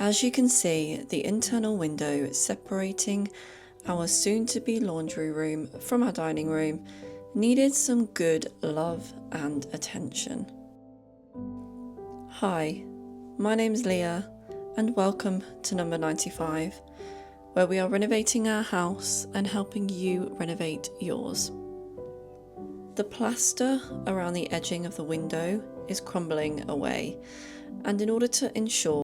As you can see, the internal window separating our soon-to-be laundry room from our dining room needed some good love and attention. Hi, my name's Leah and welcome to number 95, where we are renovating our house and helping you renovate yours. The plaster around the edging of the window is crumbling away, and in order to ensure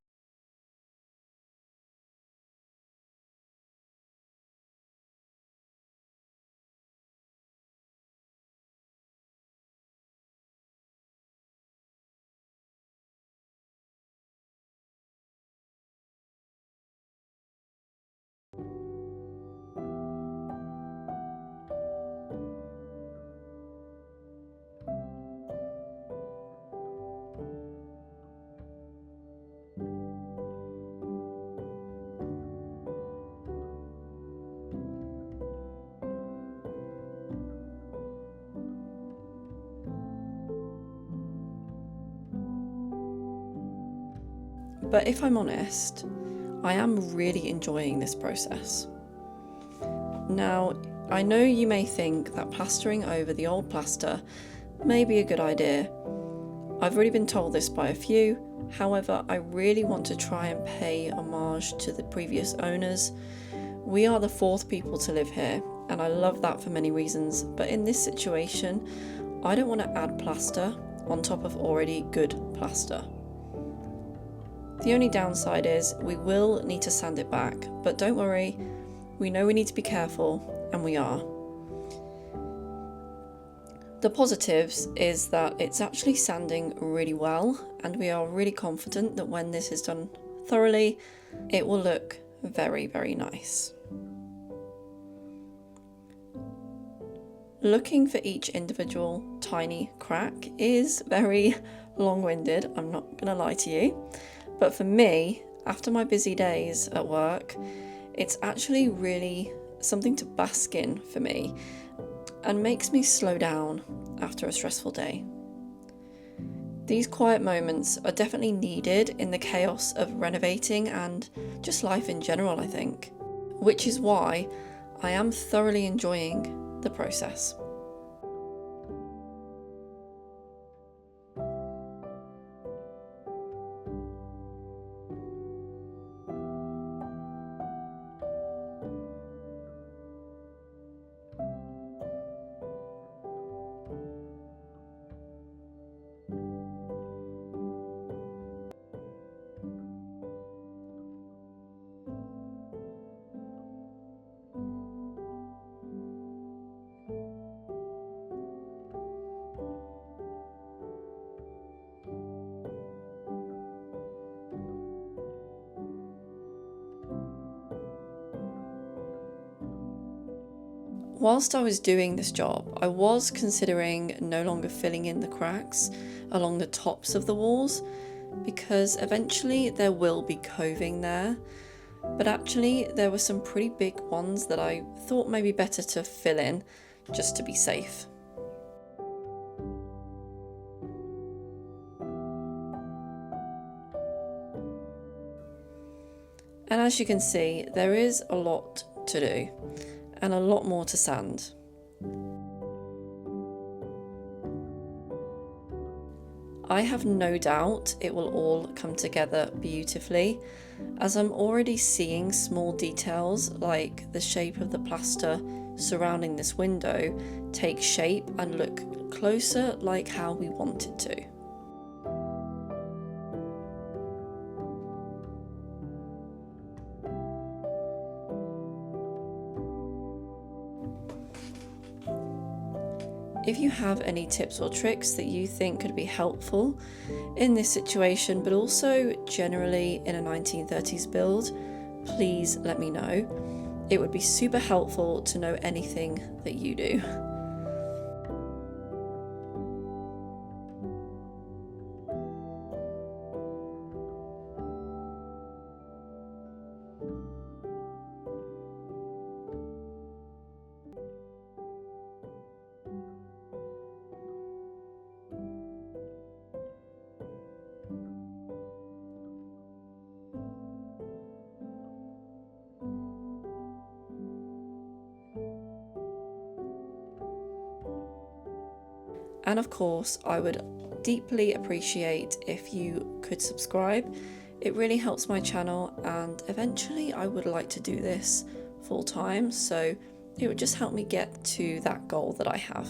But if I'm honest, I am really enjoying this process. Now, I know you may think that plastering over the old plaster may be a good idea. I've already been told this by a few, however, I really want to try and pay homage to the previous owners. We are the fourth people to live here, and I love that for many reasons, but in this situation, I don't want to add plaster on top of already good plaster. The only downside is we will need to sand it back, but don't worry, we know we need to be careful, and we are. The positives is that it's actually sanding really well, and we are really confident that when this is done thoroughly, it will look very, very nice. Looking for each individual tiny crack is very long-winded, I'm not gonna lie to you. But for me, after my busy days at work, it's actually really something to bask in for me and makes me slow down after a stressful day. These quiet moments are definitely needed in the chaos of renovating and just life in general, I think, which is why I am thoroughly enjoying the process. Whilst I was doing this job, I was considering no longer filling in the cracks along the tops of the walls because eventually there will be coving there, but actually there were some pretty big ones that I thought may be better to fill in just to be safe. And as you can see, there is a lot to do and a lot more to sand. I have no doubt it will all come together beautifully, as I'm already seeing small details like the shape of the plaster surrounding this window take shape and look closer like how we want it to. If you have any tips or tricks that you think could be helpful in this situation, but also generally in a 1930s build, please let me know. It would be super helpful to know anything that you do. And of course, I would deeply appreciate if you could subscribe. It really helps my channel, and eventually I would like to do this full time, so it would just help me get to that goal that I have.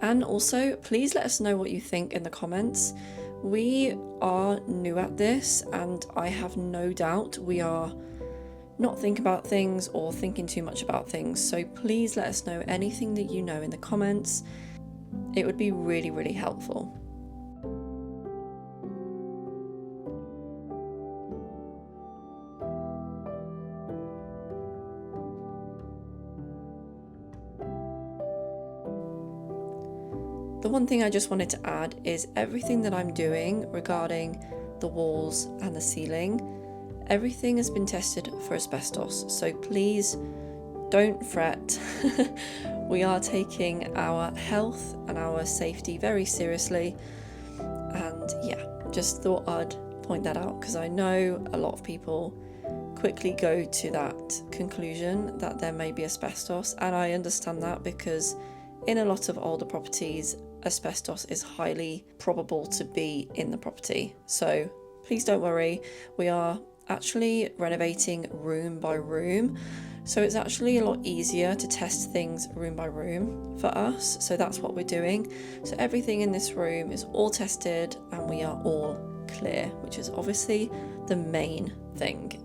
And also, please let us know what you think in the comments. We are new at this, and I have no doubt we are not thinking about things or thinking too much about things. So please let us know anything that you know in the comments. It would be really, really helpful. The one thing I just wanted to add is everything that I'm doing regarding the walls and the ceiling, everything has been tested for asbestos, so please don't fret. We are taking our health and our safety very seriously, and yeah, just thought I'd point that out because I know a lot of people quickly go to that conclusion that there may be asbestos, and I understand that because in a lot of older properties, asbestos is highly probable to be in the property. So please don't worry, we are actually renovating room by room, so it's actually a lot easier to test things room by room for us. So that's what we're doing. So everything in this room is all tested and we are all clear, which is obviously the main thing.